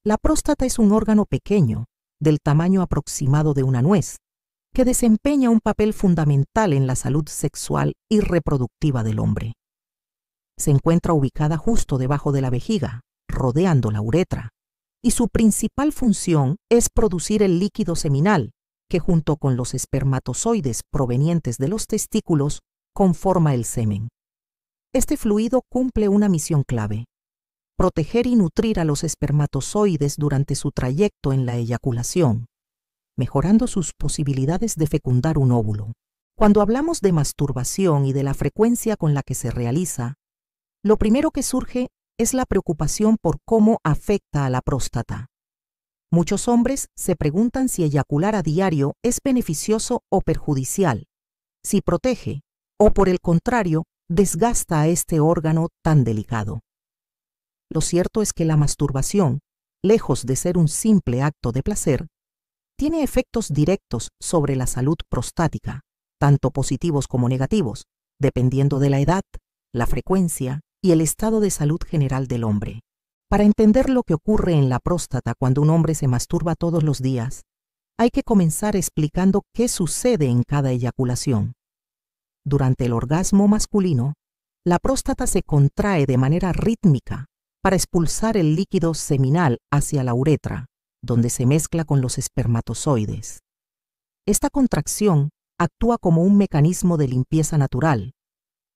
La próstata es un órgano pequeño, del tamaño aproximado de una nuez, que desempeña un papel fundamental en la salud sexual y reproductiva del hombre. Se encuentra ubicada justo debajo de la vejiga, rodeando la uretra, y su principal función es producir el líquido seminal, que junto con los espermatozoides provenientes de los testículos conforma el semen. Este fluido cumple una misión clave: proteger y nutrir a los espermatozoides durante su trayecto en la eyaculación, mejorando sus posibilidades de fecundar un óvulo. Cuando hablamos de masturbación y de la frecuencia con la que se realiza, lo primero que surge es la preocupación por cómo afecta a la próstata. Muchos hombres se preguntan si eyacular a diario es beneficioso o perjudicial, si protege o, por el contrario, desgasta a este órgano tan delicado. Lo cierto es que la masturbación, lejos de ser un simple acto de placer, tiene efectos directos sobre la salud prostática, tanto positivos como negativos, dependiendo de la edad, la frecuencia y el estado de salud general del hombre. Para entender lo que ocurre en la próstata cuando un hombre se masturba todos los días, hay que comenzar explicando qué sucede en cada eyaculación. Durante el orgasmo masculino, la próstata se contrae de manera rítmica para expulsar el líquido seminal hacia la uretra, donde se mezcla con los espermatozoides. Esta contracción actúa como un mecanismo de limpieza natural,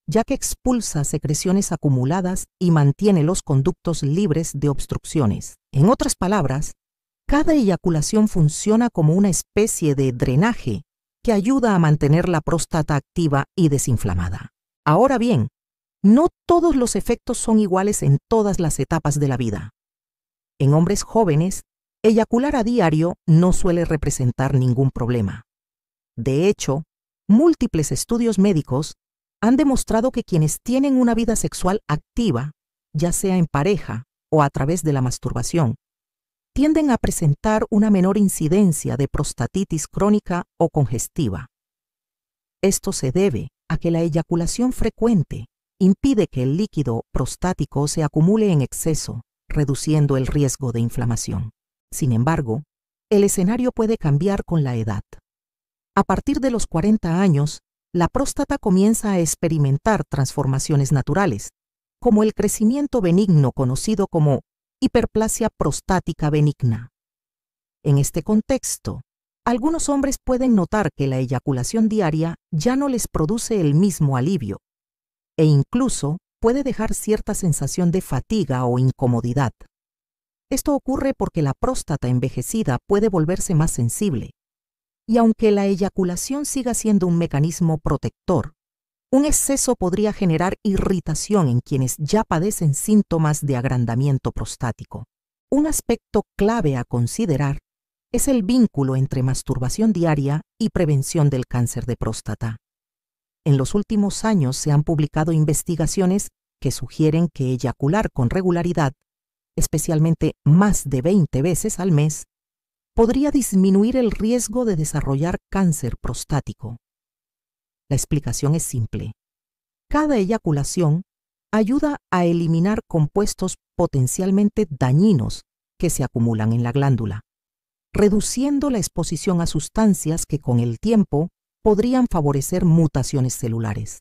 ya que expulsa secreciones acumuladas y mantiene los conductos libres de obstrucciones. En otras palabras, cada eyaculación funciona como una especie de drenaje que ayuda a mantener la próstata activa y desinflamada. Ahora bien, no todos los efectos son iguales en todas las etapas de la vida. En hombres jóvenes, eyacular a diario no suele representar ningún problema. De hecho, múltiples estudios médicos han demostrado que quienes tienen una vida sexual activa, ya sea en pareja o a través de la masturbación, tienden a presentar una menor incidencia de prostatitis crónica o congestiva. Esto se debe a que la eyaculación frecuente impide que el líquido prostático se acumule en exceso, reduciendo el riesgo de inflamación. Sin embargo, el escenario puede cambiar con la edad. A partir de los 40 años, la próstata comienza a experimentar transformaciones naturales, como el crecimiento benigno conocido como hiperplasia prostática benigna. En este contexto, algunos hombres pueden notar que la eyaculación diaria ya no les produce el mismo alivio, e incluso puede dejar cierta sensación de fatiga o incomodidad. Esto ocurre porque la próstata envejecida puede volverse más sensible, y aunque la eyaculación siga siendo un mecanismo protector, un exceso podría generar irritación en quienes ya padecen síntomas de agrandamiento prostático. Un aspecto clave a considerar es el vínculo entre masturbación diaria y prevención del cáncer de próstata. En los últimos años se han publicado investigaciones que sugieren que eyacular con regularidad, especialmente más de 20 veces al mes, podría disminuir el riesgo de desarrollar cáncer prostático. La explicación es simple. Cada eyaculación ayuda a eliminar compuestos potencialmente dañinos que se acumulan en la glándula, reduciendo la exposición a sustancias que con el tiempo podrían favorecer mutaciones celulares.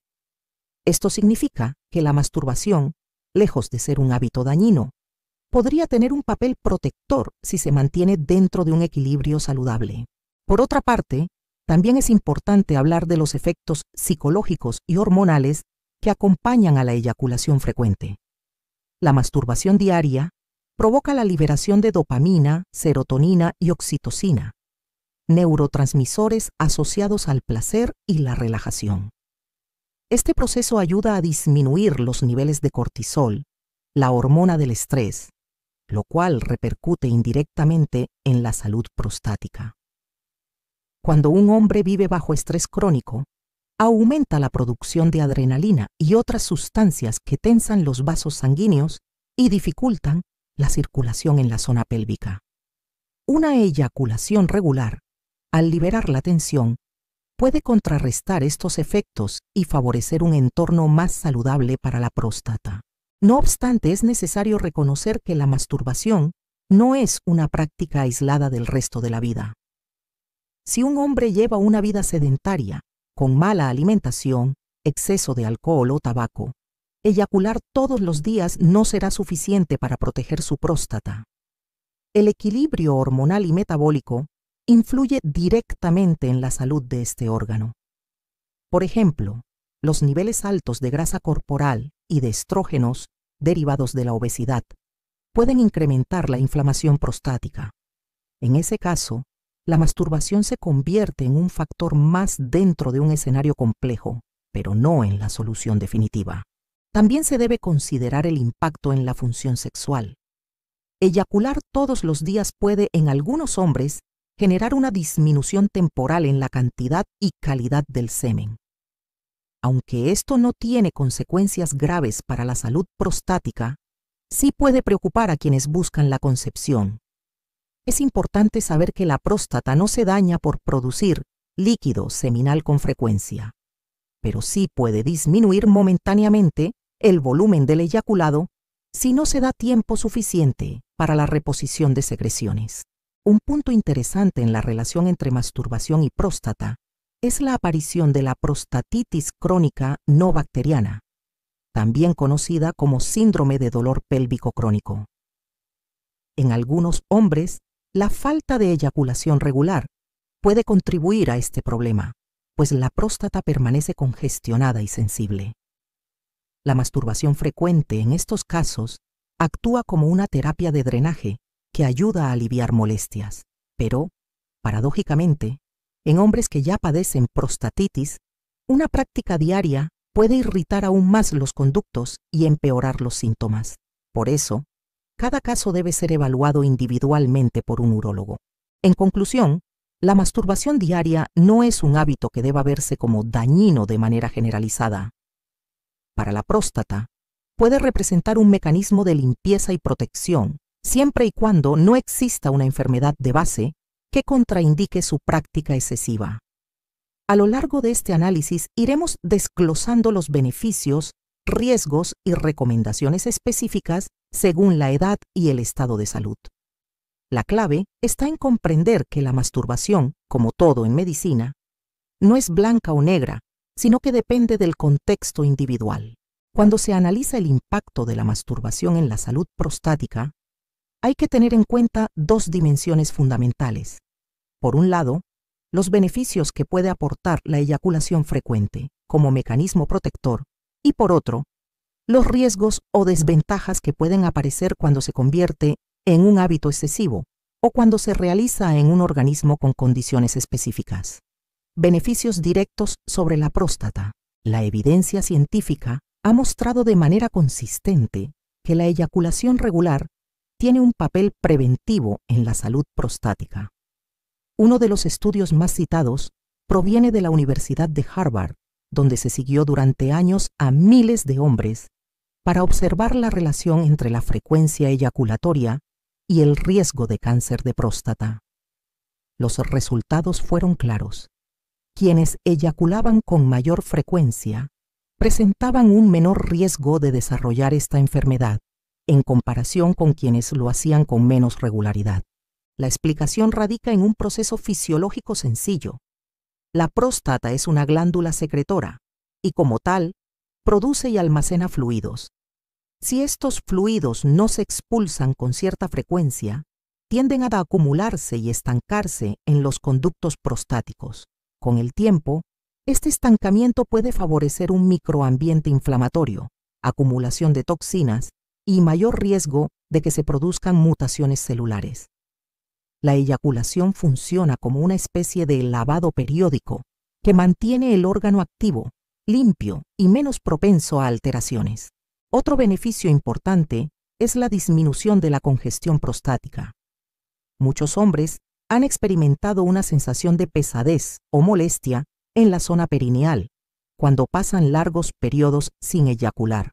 Esto significa que la masturbación, lejos de ser un hábito dañino, podría tener un papel protector si se mantiene dentro de un equilibrio saludable. Por otra parte, también es importante hablar de los efectos psicológicos y hormonales que acompañan a la eyaculación frecuente. La masturbación diaria provoca la liberación de dopamina, serotonina y oxitocina, neurotransmisores asociados al placer y la relajación. Este proceso ayuda a disminuir los niveles de cortisol, la hormona del estrés, lo cual repercute indirectamente en la salud prostática. Cuando un hombre vive bajo estrés crónico, aumenta la producción de adrenalina y otras sustancias que tensan los vasos sanguíneos y dificultan la circulación en la zona pélvica. Una eyaculación regular, al liberar la tensión, puede contrarrestar estos efectos y favorecer un entorno más saludable para la próstata. No obstante, es necesario reconocer que la masturbación no es una práctica aislada del resto de la vida. Si un hombre lleva una vida sedentaria, con mala alimentación, exceso de alcohol o tabaco, eyacular todos los días no será suficiente para proteger su próstata. El equilibrio hormonal y metabólico influye directamente en la salud de este órgano. Por ejemplo, los niveles altos de grasa corporal y de estrógenos derivados de la obesidad pueden incrementar la inflamación prostática. En ese caso, la masturbación se convierte en un factor más dentro de un escenario complejo, pero no en la solución definitiva. También se debe considerar el impacto en la función sexual. Eyacular todos los días puede, en algunos hombres, generar una disminución temporal en la cantidad y calidad del semen. Aunque esto no tiene consecuencias graves para la salud prostática, sí puede preocupar a quienes buscan la concepción. Es importante saber que la próstata no se daña por producir líquido seminal con frecuencia, pero sí puede disminuir momentáneamente el volumen del eyaculado si no se da tiempo suficiente para la reposición de secreciones. Un punto interesante en la relación entre masturbación y próstata es la aparición de la prostatitis crónica no bacteriana, también conocida como síndrome de dolor pélvico crónico. En algunos hombres, la falta de eyaculación regular puede contribuir a este problema, pues la próstata permanece congestionada y sensible. La masturbación frecuente en estos casos actúa como una terapia de drenaje que ayuda a aliviar molestias, pero, paradójicamente, en hombres que ya padecen prostatitis, una práctica diaria puede irritar aún más los conductos y empeorar los síntomas. Por eso, cada caso debe ser evaluado individualmente por un urólogo. En conclusión, la masturbación diaria no es un hábito que deba verse como dañino de manera generalizada. Para la próstata, puede representar un mecanismo de limpieza y protección, siempre y cuando no exista una enfermedad de base que contraindique su práctica excesiva. A lo largo de este análisis iremos desglosando los beneficios, riesgos y recomendaciones específicas según la edad y el estado de salud. La clave está en comprender que la masturbación, como todo en medicina, no es blanca o negra, sino que depende del contexto individual. Cuando se analiza el impacto de la masturbación en la salud prostática, hay que tener en cuenta dos dimensiones fundamentales. Por un lado, los beneficios que puede aportar la eyaculación frecuente como mecanismo protector y por otro, los riesgos o desventajas que pueden aparecer cuando se convierte en un hábito excesivo o cuando se realiza en un organismo con condiciones específicas. Beneficios directos sobre la próstata. La evidencia científica ha mostrado de manera consistente que la eyaculación regular tiene un papel preventivo en la salud prostática. Uno de los estudios más citados proviene de la Universidad de Harvard, donde se siguió durante años a miles de hombres para observar la relación entre la frecuencia eyaculatoria y el riesgo de cáncer de próstata. Los resultados fueron claros. Quienes eyaculaban con mayor frecuencia presentaban un menor riesgo de desarrollar esta enfermedad en comparación con quienes lo hacían con menos regularidad. La explicación radica en un proceso fisiológico sencillo. La próstata es una glándula secretora y, como tal, produce y almacena fluidos. Si estos fluidos no se expulsan con cierta frecuencia, tienden a acumularse y estancarse en los conductos prostáticos. Con el tiempo, este estancamiento puede favorecer un microambiente inflamatorio, acumulación de toxinas y mayor riesgo de que se produzcan mutaciones celulares. La eyaculación funciona como una especie de lavado periódico que mantiene el órgano activo, limpio y menos propenso a alteraciones. Otro beneficio importante es la disminución de la congestión prostática. Muchos hombres han experimentado una sensación de pesadez o molestia en la zona perineal cuando pasan largos periodos sin eyacular.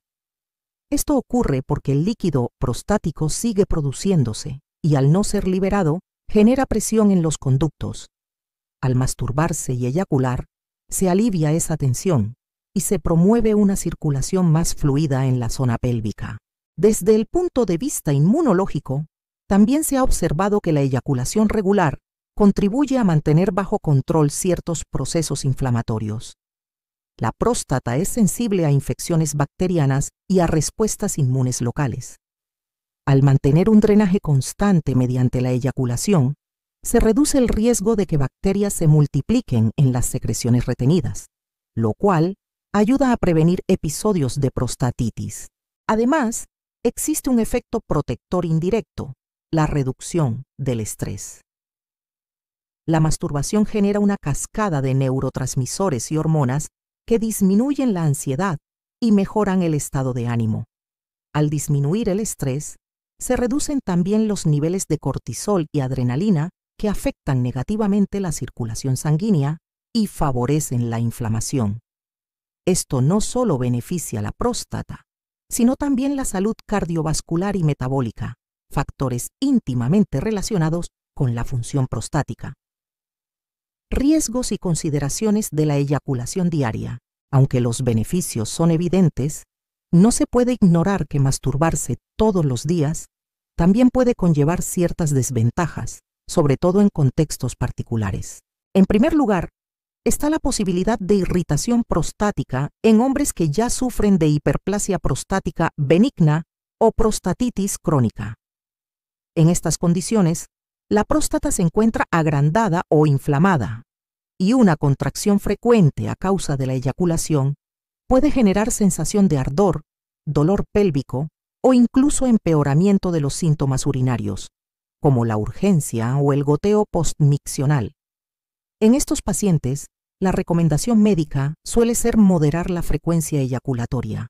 Esto ocurre porque el líquido prostático sigue produciéndose y al no ser liberado, genera presión en los conductos. Al masturbarse y eyacular, se alivia esa tensión y se promueve una circulación más fluida en la zona pélvica. Desde el punto de vista inmunológico, También se ha observado que la eyaculación regular contribuye a mantener bajo control ciertos procesos inflamatorios. La próstata es sensible a infecciones bacterianas y a respuestas inmunes locales. Al mantener un drenaje constante mediante la eyaculación, se reduce el riesgo de que bacterias se multipliquen en las secreciones retenidas, lo cual ayuda a prevenir episodios de prostatitis. Además, existe un efecto protector indirecto, la reducción del estrés. La masturbación genera una cascada de neurotransmisores y hormonas que disminuyen la ansiedad y mejoran el estado de ánimo. Al disminuir el estrés, se reducen también los niveles de cortisol y adrenalina que afectan negativamente la circulación sanguínea y favorecen la inflamación. Esto no solo beneficia la próstata, sino también la salud cardiovascular y metabólica, factores íntimamente relacionados con la función prostática. Riesgos y consideraciones de la eyaculación diaria. Aunque los beneficios son evidentes, no se puede ignorar que masturbarse todos los días también puede conllevar ciertas desventajas, sobre todo en contextos particulares. En primer lugar, está la posibilidad de irritación prostática en hombres que ya sufren de hiperplasia prostática benigna o prostatitis crónica. En estas condiciones, la próstata se encuentra agrandada o inflamada, y una contracción frecuente a causa de la eyaculación puede generar sensación de ardor, dolor pélvico o incluso empeoramiento de los síntomas urinarios, como la urgencia o el goteo postmiccional. En estos pacientes, la recomendación médica suele ser moderar la frecuencia eyaculatoria,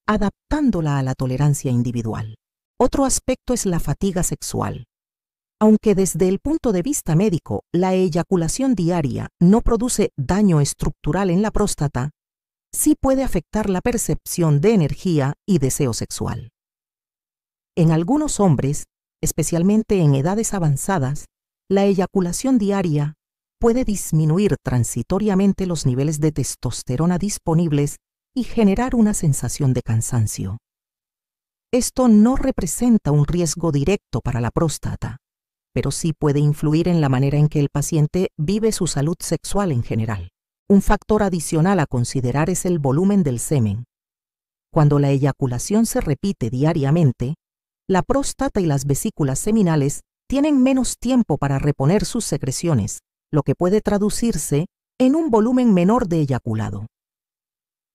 adaptándola a la tolerancia individual. Otro aspecto es la fatiga sexual. Aunque desde el punto de vista médico la eyaculación diaria no produce daño estructural en la próstata, sí puede afectar la percepción de energía y deseo sexual. En algunos hombres, especialmente en edades avanzadas, la eyaculación diaria puede disminuir transitoriamente los niveles de testosterona disponibles y generar una sensación de cansancio. Esto no representa un riesgo directo para la próstata, pero sí puede influir en la manera en que el paciente vive su salud sexual en general. Un factor adicional a considerar es el volumen del semen. Cuando la eyaculación se repite diariamente, la próstata y las vesículas seminales tienen menos tiempo para reponer sus secreciones, lo que puede traducirse en un volumen menor de eyaculado.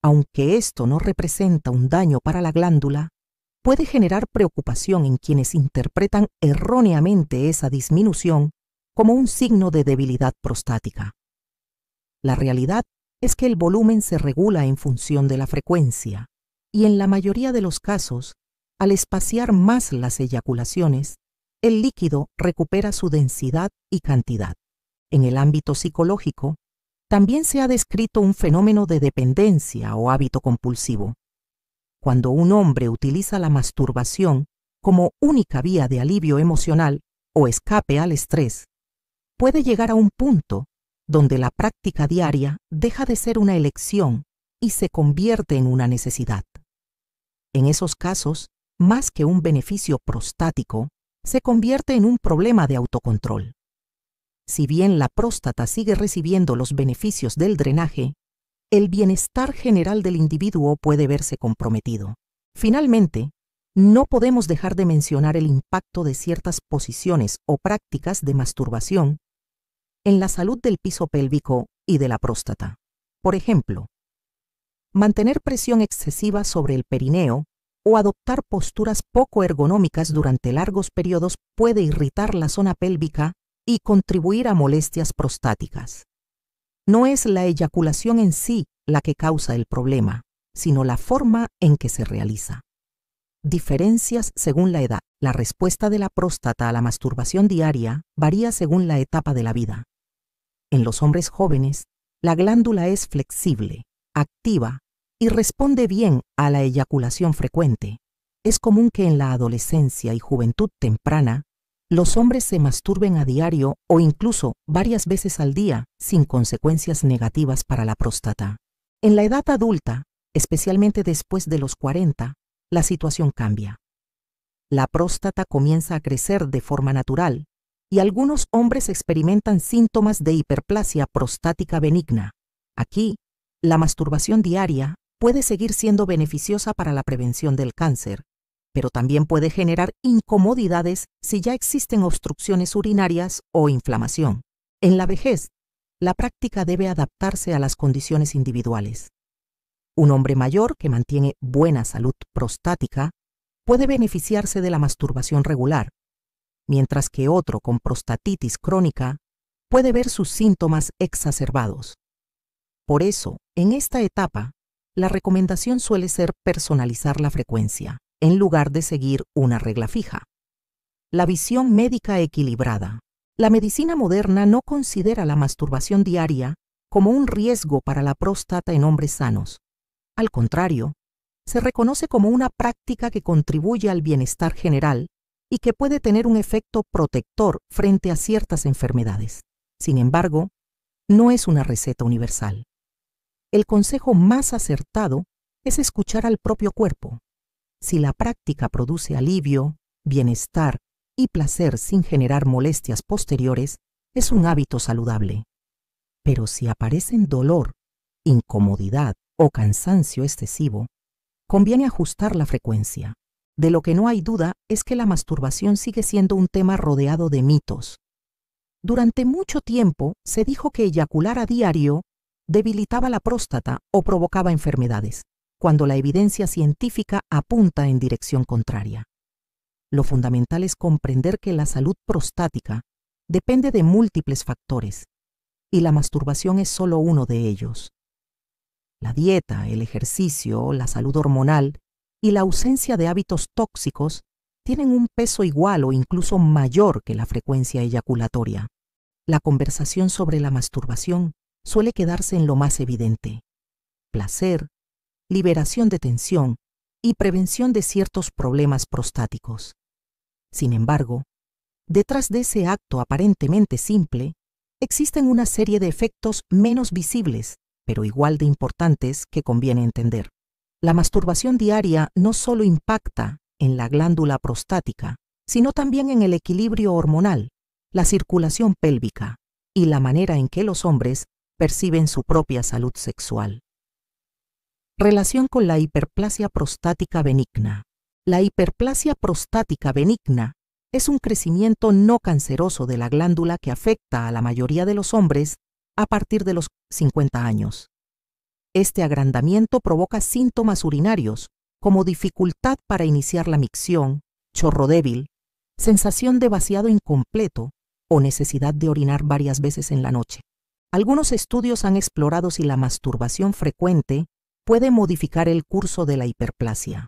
Aunque esto no representa un daño para la glándula, puede generar preocupación en quienes interpretan erróneamente esa disminución como un signo de debilidad prostática. La realidad es que el volumen se regula en función de la frecuencia, y en la mayoría de los casos, al espaciar más las eyaculaciones, el líquido recupera su densidad y cantidad. En el ámbito psicológico, también se ha descrito un fenómeno de dependencia o hábito compulsivo. Cuando un hombre utiliza la masturbación como única vía de alivio emocional o escape al estrés, puede llegar a un punto donde la práctica diaria deja de ser una elección y se convierte en una necesidad. En esos casos, más que un beneficio prostático, se convierte en un problema de autocontrol. Si bien la próstata sigue recibiendo los beneficios del drenaje, el bienestar general del individuo puede verse comprometido. Finalmente, no podemos dejar de mencionar el impacto de ciertas posiciones o prácticas de masturbación en la salud del piso pélvico y de la próstata. Por ejemplo, mantener presión excesiva sobre el perineo o adoptar posturas poco ergonómicas durante largos periodos puede irritar la zona pélvica y contribuir a molestias prostáticas. No es la eyaculación en sí la que causa el problema, sino la forma en que se realiza. Diferencias según la edad. La respuesta de la próstata a la masturbación diaria varía según la etapa de la vida. En los hombres jóvenes, la glándula es flexible, activa y responde bien a la eyaculación frecuente. Es común que en la adolescencia y juventud temprana, los hombres se masturben a diario o incluso varias veces al día sin consecuencias negativas para la próstata. En la edad adulta, especialmente después de los 40, la situación cambia. La próstata comienza a crecer de forma natural y algunos hombres experimentan síntomas de hiperplasia prostática benigna. Aquí, la masturbación diaria puede seguir siendo beneficiosa para la prevención del cáncer, pero también puede generar incomodidades si ya existen obstrucciones urinarias o inflamación. En la vejez, la práctica debe adaptarse a las condiciones individuales. Un hombre mayor que mantiene buena salud prostática puede beneficiarse de la masturbación regular, mientras que otro con prostatitis crónica puede ver sus síntomas exacerbados. Por eso, en esta etapa, la recomendación suele ser personalizar la frecuencia, en lugar de seguir una regla fija. La visión médica equilibrada. La medicina moderna no considera la masturbación diaria como un riesgo para la próstata en hombres sanos. Al contrario, se reconoce como una práctica que contribuye al bienestar general y que puede tener un efecto protector frente a ciertas enfermedades. Sin embargo, no es una receta universal. El consejo más acertado es escuchar al propio cuerpo. Si la práctica produce alivio, bienestar y placer sin generar molestias posteriores, es un hábito saludable. Pero si aparecen dolor, incomodidad o cansancio excesivo, conviene ajustar la frecuencia. De lo que no hay duda es que la masturbación sigue siendo un tema rodeado de mitos. Durante mucho tiempo se dijo que eyacular a diario debilitaba la próstata o provocaba enfermedades, cuando la evidencia científica apunta en dirección contraria. Lo fundamental es comprender que la salud prostática depende de múltiples factores, y la masturbación es solo uno de ellos. La dieta, el ejercicio, la salud hormonal y la ausencia de hábitos tóxicos tienen un peso igual o incluso mayor que la frecuencia eyaculatoria. La conversación sobre la masturbación suele quedarse en lo más evidente: placer, liberación de tensión y prevención de ciertos problemas prostáticos. Sin embargo, detrás de ese acto aparentemente simple, existen una serie de efectos menos visibles, pero igual de importantes, que conviene entender. La masturbación diaria no solo impacta en la glándula prostática, sino también en el equilibrio hormonal, la circulación pélvica y la manera en que los hombres perciben su propia salud sexual. Relación con la hiperplasia prostática benigna. La hiperplasia prostática benigna es un crecimiento no canceroso de la glándula que afecta a la mayoría de los hombres a partir de los 50 años. Este agrandamiento provoca síntomas urinarios como dificultad para iniciar la micción, chorro débil, sensación de vaciado incompleto o necesidad de orinar varias veces en la noche. Algunos estudios han explorado si la masturbación frecuente puede modificar el curso de la hiperplasia.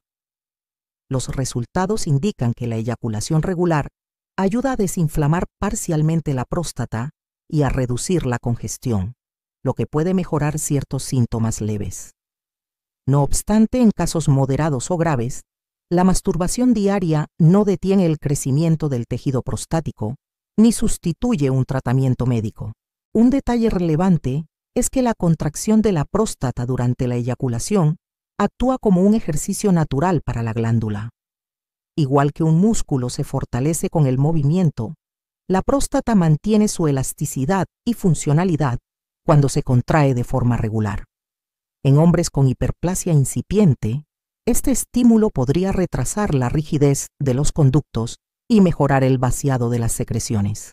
Los resultados indican que la eyaculación regular ayuda a desinflamar parcialmente la próstata y a reducir la congestión, lo que puede mejorar ciertos síntomas leves. No obstante, en casos moderados o graves, la masturbación diaria no detiene el crecimiento del tejido prostático ni sustituye un tratamiento médico. Un detalle relevante es que la contracción de la próstata durante la eyaculación actúa como un ejercicio natural para la glándula. Igual que un músculo se fortalece con el movimiento, la próstata mantiene su elasticidad y funcionalidad cuando se contrae de forma regular. En hombres con hiperplasia incipiente, este estímulo podría retrasar la rigidez de los conductos y mejorar el vaciado de las secreciones.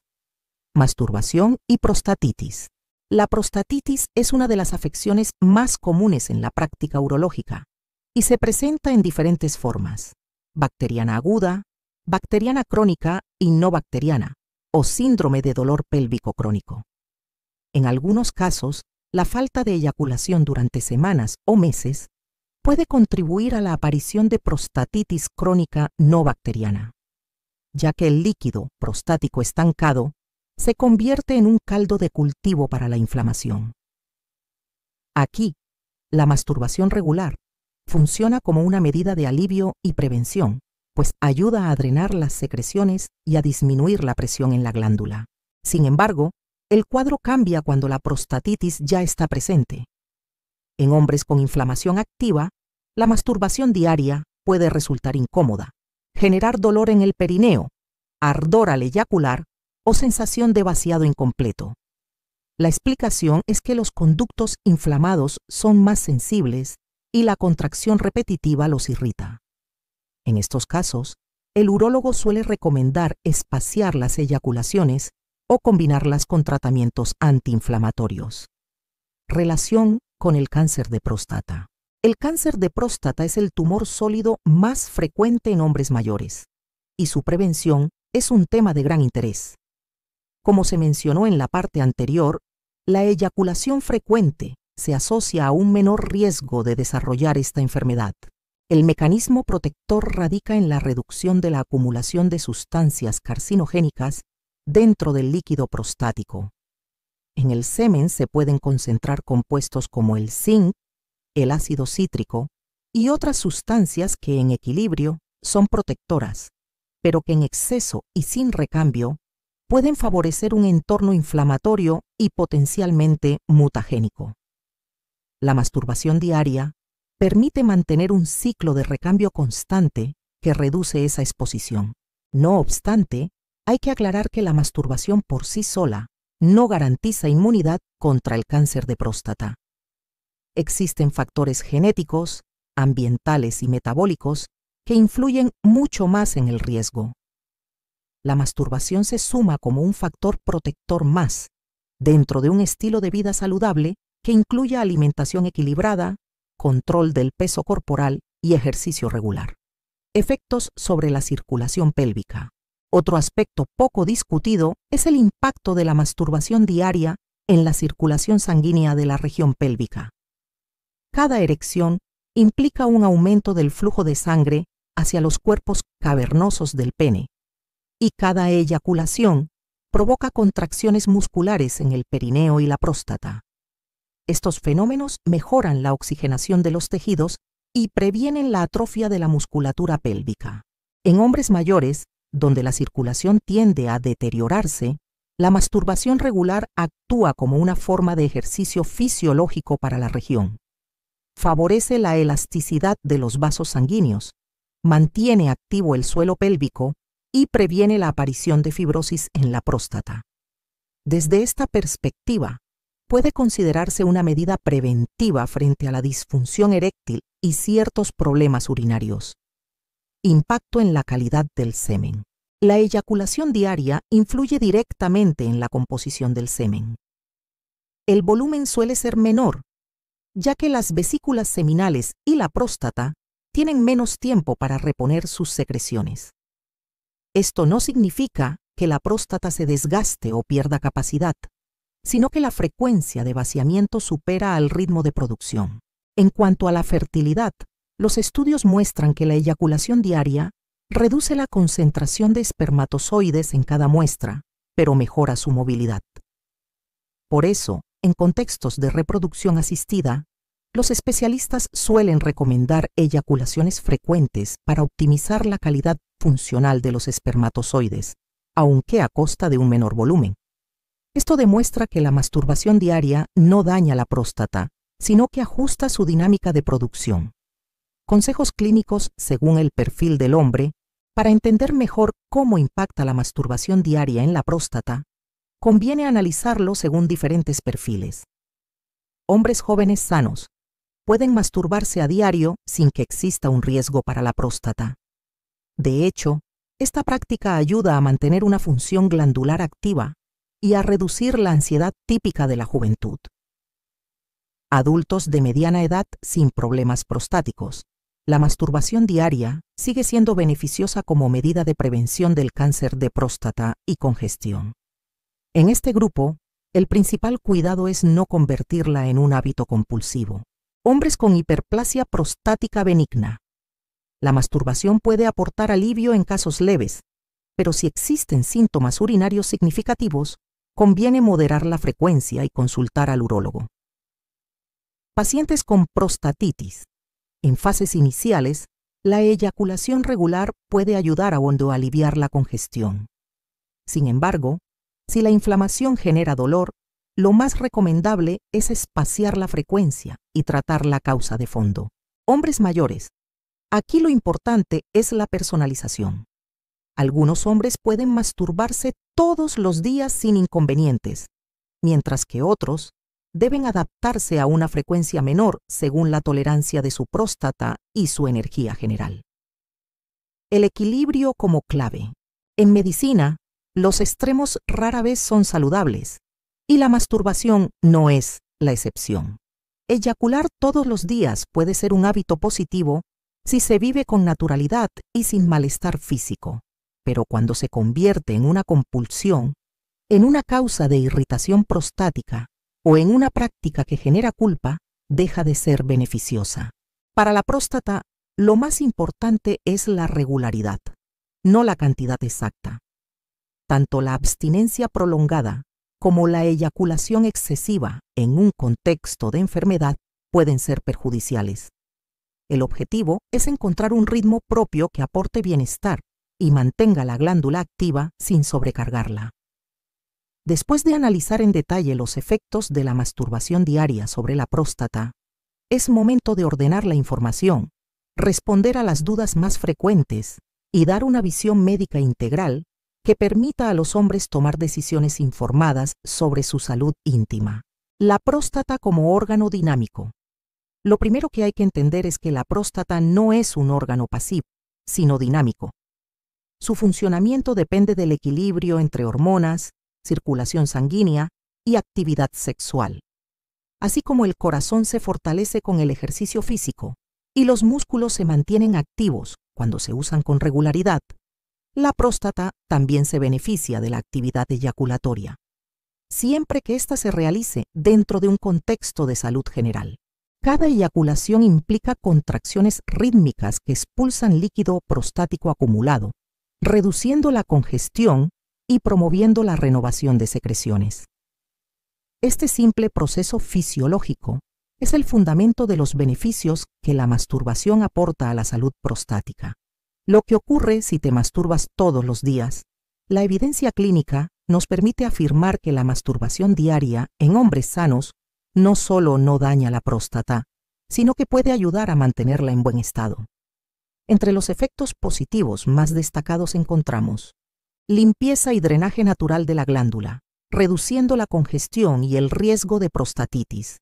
Masturbación y prostatitis. La prostatitis es una de las afecciones más comunes en la práctica urológica y se presenta en diferentes formas: bacteriana aguda, bacteriana crónica y no bacteriana, o síndrome de dolor pélvico crónico. En algunos casos, la falta de eyaculación durante semanas o meses puede contribuir a la aparición de prostatitis crónica no bacteriana, ya que el líquido prostático estancado se convierte en un caldo de cultivo para la inflamación. Aquí, la masturbación regular funciona como una medida de alivio y prevención, pues ayuda a drenar las secreciones y a disminuir la presión en la glándula. Sin embargo, el cuadro cambia cuando la prostatitis ya está presente. En hombres con inflamación activa, la masturbación diaria puede resultar incómoda, generar dolor en el perineo, ardor al eyacular o sensación de vaciado incompleto. La explicación es que los conductos inflamados son más sensibles y la contracción repetitiva los irrita. En estos casos, el urólogo suele recomendar espaciar las eyaculaciones o combinarlas con tratamientos antiinflamatorios. Relación con el cáncer de próstata. El cáncer de próstata es el tumor sólido más frecuente en hombres mayores, y su prevención es un tema de gran interés. Como se mencionó en la parte anterior, la eyaculación frecuente se asocia a un menor riesgo de desarrollar esta enfermedad. El mecanismo protector radica en la reducción de la acumulación de sustancias carcinogénicas dentro del líquido prostático. En el semen se pueden concentrar compuestos como el zinc, el ácido cítrico y otras sustancias que en equilibrio son protectoras, pero que en exceso y sin recambio pueden favorecer un entorno inflamatorio y potencialmente mutagénico. La masturbación diaria permite mantener un ciclo de recambio constante que reduce esa exposición. No obstante, hay que aclarar que la masturbación por sí sola no garantiza inmunidad contra el cáncer de próstata. Existen factores genéticos, ambientales y metabólicos que influyen mucho más en el riesgo. La masturbación se suma como un factor protector más dentro de un estilo de vida saludable que incluya alimentación equilibrada, control del peso corporal y ejercicio regular. Efectos sobre la circulación pélvica. Otro aspecto poco discutido es el impacto de la masturbación diaria en la circulación sanguínea de la región pélvica. Cada erección implica un aumento del flujo de sangre hacia los cuerpos cavernosos del pene, y cada eyaculación provoca contracciones musculares en el perineo y la próstata. Estos fenómenos mejoran la oxigenación de los tejidos y previenen la atrofia de la musculatura pélvica. En hombres mayores, donde la circulación tiende a deteriorarse, la masturbación regular actúa como una forma de ejercicio fisiológico para la región. Favorece la elasticidad de los vasos sanguíneos, mantiene activo el suelo pélvico y previene la aparición de fibrosis en la próstata. Desde esta perspectiva, puede considerarse una medida preventiva frente a la disfunción eréctil y ciertos problemas urinarios. Impacto en la calidad del semen. La eyaculación diaria influye directamente en la composición del semen. El volumen suele ser menor, ya que las vesículas seminales y la próstata tienen menos tiempo para reponer sus secreciones. Esto no significa que la próstata se desgaste o pierda capacidad, sino que la frecuencia de vaciamiento supera al ritmo de producción. En cuanto a la fertilidad, los estudios muestran que la eyaculación diaria reduce la concentración de espermatozoides en cada muestra, pero mejora su movilidad. Por eso, en contextos de reproducción asistida, los especialistas suelen recomendar eyaculaciones frecuentes para optimizar la calidad funcional de los espermatozoides, aunque a costa de un menor volumen. Esto demuestra que la masturbación diaria no daña la próstata, sino que ajusta su dinámica de producción. Consejos clínicos según el perfil del hombre. Para entender mejor cómo impacta la masturbación diaria en la próstata, conviene analizarlo según diferentes perfiles. Hombres jóvenes sanos pueden masturbarse a diario sin que exista un riesgo para la próstata. De hecho, esta práctica ayuda a mantener una función glandular activa y a reducir la ansiedad típica de la juventud. Adultos de mediana edad sin problemas prostáticos. La masturbación diaria sigue siendo beneficiosa como medida de prevención del cáncer de próstata y congestión. En este grupo, el principal cuidado es no convertirla en un hábito compulsivo. Hombres con hiperplasia prostática benigna. La masturbación puede aportar alivio en casos leves, pero si existen síntomas urinarios significativos, conviene moderar la frecuencia y consultar al urólogo. Pacientes con prostatitis. En fases iniciales, la eyaculación regular puede ayudar a aliviar la congestión. Sin embargo, si la inflamación genera dolor, lo más recomendable es espaciar la frecuencia y tratar la causa de fondo. Hombres mayores, Aquí lo importante es la personalización. Algunos hombres pueden masturbarse todos los días sin inconvenientes, mientras que otros deben adaptarse a una frecuencia menor según la tolerancia de su próstata y su energía general. El equilibrio como clave. En medicina, los extremos rara vez son saludables, y la masturbación no es la excepción. Eyacular todos los días puede ser un hábito positivo si se vive con naturalidad y sin malestar físico, pero cuando se convierte en una compulsión, en una causa de irritación prostática o en una práctica que genera culpa, deja de ser beneficiosa. Para la próstata, lo más importante es la regularidad, no la cantidad exacta. Tanto la abstinencia prolongada como la eyaculación excesiva en un contexto de enfermedad pueden ser perjudiciales. El objetivo es encontrar un ritmo propio que aporte bienestar y mantenga la glándula activa sin sobrecargarla. Después de analizar en detalle los efectos de la masturbación diaria sobre la próstata, es momento de ordenar la información, responder a las dudas más frecuentes y dar una visión médica integral que permita a los hombres tomar decisiones informadas sobre su salud íntima. La próstata como órgano dinámico. Lo primero que hay que entender es que la próstata no es un órgano pasivo, sino dinámico. Su funcionamiento depende del equilibrio entre hormonas, circulación sanguínea y actividad sexual. Así como el corazón se fortalece con el ejercicio físico y los músculos se mantienen activos cuando se usan con regularidad, la próstata también se beneficia de la actividad eyaculatoria, siempre que ésta se realice dentro de un contexto de salud general. Cada eyaculación implica contracciones rítmicas que expulsan líquido prostático acumulado, reduciendo la congestión y promoviendo la renovación de secreciones. Este simple proceso fisiológico es el fundamento de los beneficios que la masturbación aporta a la salud prostática. Lo que ocurre si te masturbas todos los días. La evidencia clínica nos permite afirmar que la masturbación diaria en hombres sanos no solo no daña la próstata, sino que puede ayudar a mantenerla en buen estado. Entre los efectos positivos más destacados encontramos limpieza y drenaje natural de la glándula, reduciendo la congestión y el riesgo de prostatitis.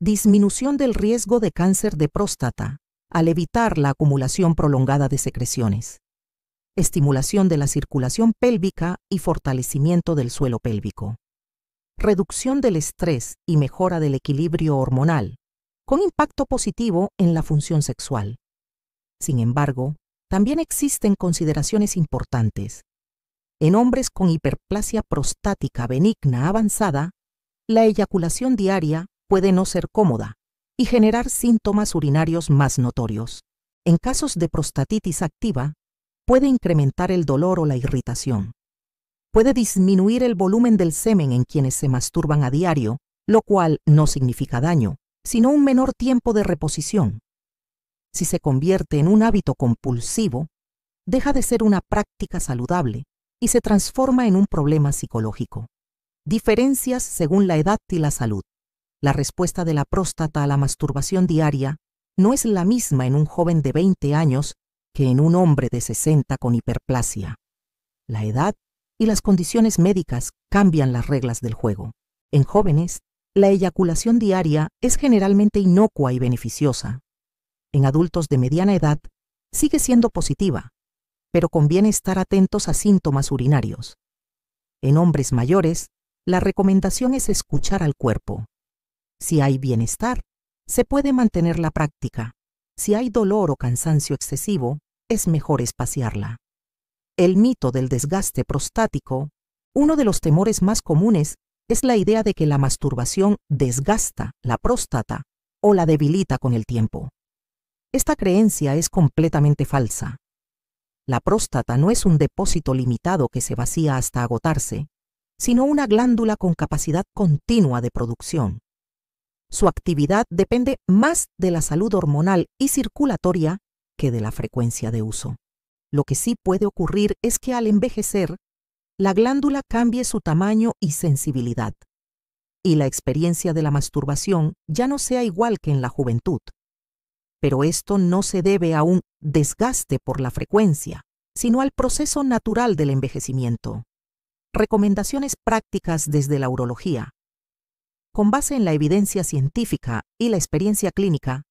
Disminución del riesgo de cáncer de próstata al evitar la acumulación prolongada de secreciones. Estimulación de la circulación pélvica y fortalecimiento del suelo pélvico. Reducción del estrés y mejora del equilibrio hormonal, con impacto positivo en la función sexual. Sin embargo, también existen consideraciones importantes. En hombres con hiperplasia prostática benigna avanzada, la eyaculación diaria puede no ser cómoda y generar síntomas urinarios más notorios. En casos de prostatitis activa, puede incrementar el dolor o la irritación. Puede disminuir el volumen del semen en quienes se masturban a diario, lo cual no significa daño, sino un menor tiempo de reposición. Si se convierte en un hábito compulsivo, deja de ser una práctica saludable y se transforma en un problema psicológico. Diferencias según la edad y la salud. La respuesta de la próstata a la masturbación diaria no es la misma en un joven de 20 años que en un hombre de 60 con hiperplasia. La edad y las condiciones médicas cambian las reglas del juego. En jóvenes, la eyaculación diaria es generalmente inocua y beneficiosa. En adultos de mediana edad, sigue siendo positiva, pero conviene estar atentos a síntomas urinarios. En hombres mayores, la recomendación es escuchar al cuerpo. Si hay bienestar, se puede mantener la práctica. Si hay dolor o cansancio excesivo, es mejor espaciarla. El mito del desgaste prostático. Uno de los temores más comunes es la idea de que la masturbación desgasta la próstata o la debilita con el tiempo. Esta creencia es completamente falsa. La próstata no es un depósito limitado que se vacía hasta agotarse, sino una glándula con capacidad continua de producción. Su actividad depende más de la salud hormonal y circulatoria que de la frecuencia de uso. Lo que sí puede ocurrir es que al envejecer, la glándula cambie su tamaño y sensibilidad, y la experiencia de la masturbación ya no sea igual que en la juventud. Pero esto no se debe a un desgaste por la frecuencia, sino al proceso natural del envejecimiento. Recomendaciones prácticas desde la urología. Con base en la evidencia científica y la experiencia clínica,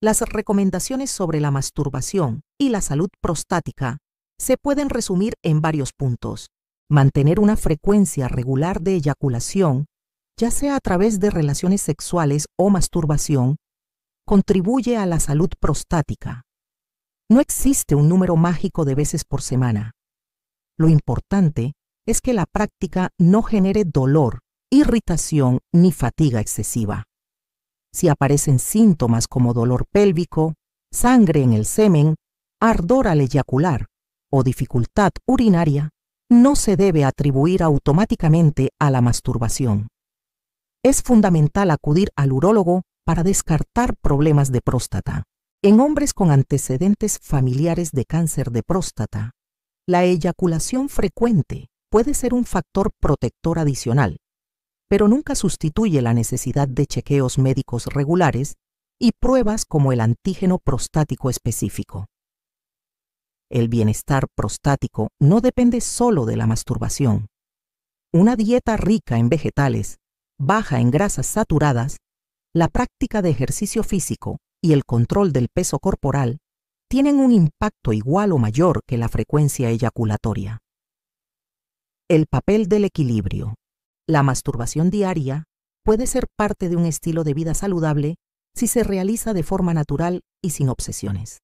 las recomendaciones sobre la masturbación y la salud prostática se pueden resumir en varios puntos. Mantener una frecuencia regular de eyaculación, ya sea a través de relaciones sexuales o masturbación, contribuye a la salud prostática. No existe un número mágico de veces por semana. Lo importante es que la práctica no genere dolor, irritación ni fatiga excesiva. Si aparecen síntomas como dolor pélvico, sangre en el semen, ardor al eyacular o dificultad urinaria, no se debe atribuir automáticamente a la masturbación. Es fundamental acudir al urólogo para descartar problemas de próstata. En hombres con antecedentes familiares de cáncer de próstata, la eyaculación frecuente puede ser un factor protector adicional, pero nunca sustituye la necesidad de chequeos médicos regulares y pruebas como el antígeno prostático específico. El bienestar prostático no depende solo de la masturbación. Una dieta rica en vegetales, baja en grasas saturadas, la práctica de ejercicio físico y el control del peso corporal tienen un impacto igual o mayor que la frecuencia eyaculatoria. El papel del equilibrio. La masturbación diaria puede ser parte de un estilo de vida saludable si se realiza de forma natural y sin obsesiones.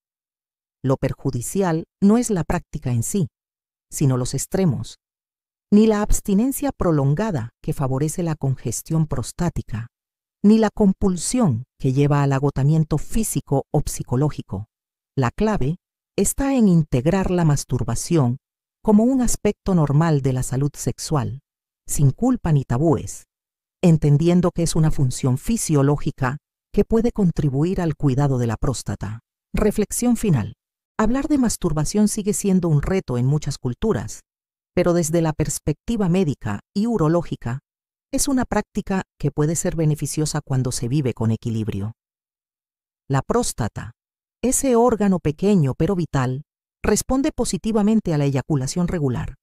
Lo perjudicial no es la práctica en sí, sino los extremos, ni la abstinencia prolongada que favorece la congestión prostática, ni la compulsión que lleva al agotamiento físico o psicológico. La clave está en integrar la masturbación como un aspecto normal de la salud sexual, sin culpa ni tabúes, entendiendo que es una función fisiológica que puede contribuir al cuidado de la próstata. Reflexión final. Hablar de masturbación sigue siendo un reto en muchas culturas, pero desde la perspectiva médica y urológica, es una práctica que puede ser beneficiosa cuando se vive con equilibrio. La próstata, ese órgano pequeño pero vital, responde positivamente a la eyaculación regular,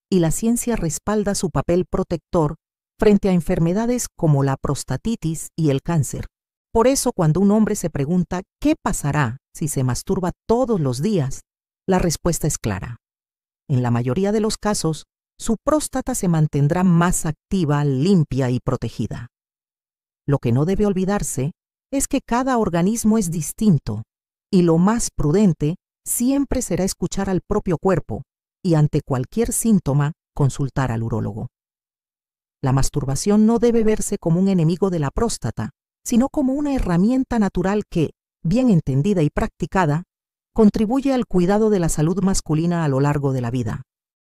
y la ciencia respalda su papel protector frente a enfermedades como la prostatitis y el cáncer. Por eso, cuando un hombre se pregunta ¿qué pasará si se masturba todos los días?, la respuesta es clara. En la mayoría de los casos, su próstata se mantendrá más activa, limpia y protegida. Lo que no debe olvidarse es que cada organismo es distinto y lo más prudente siempre será escuchar al propio cuerpo y ante cualquier síntoma consultar al urólogo. La masturbación no debe verse como un enemigo de la próstata, sino como una herramienta natural que, bien entendida y practicada, contribuye al cuidado de la salud masculina a lo largo de la vida.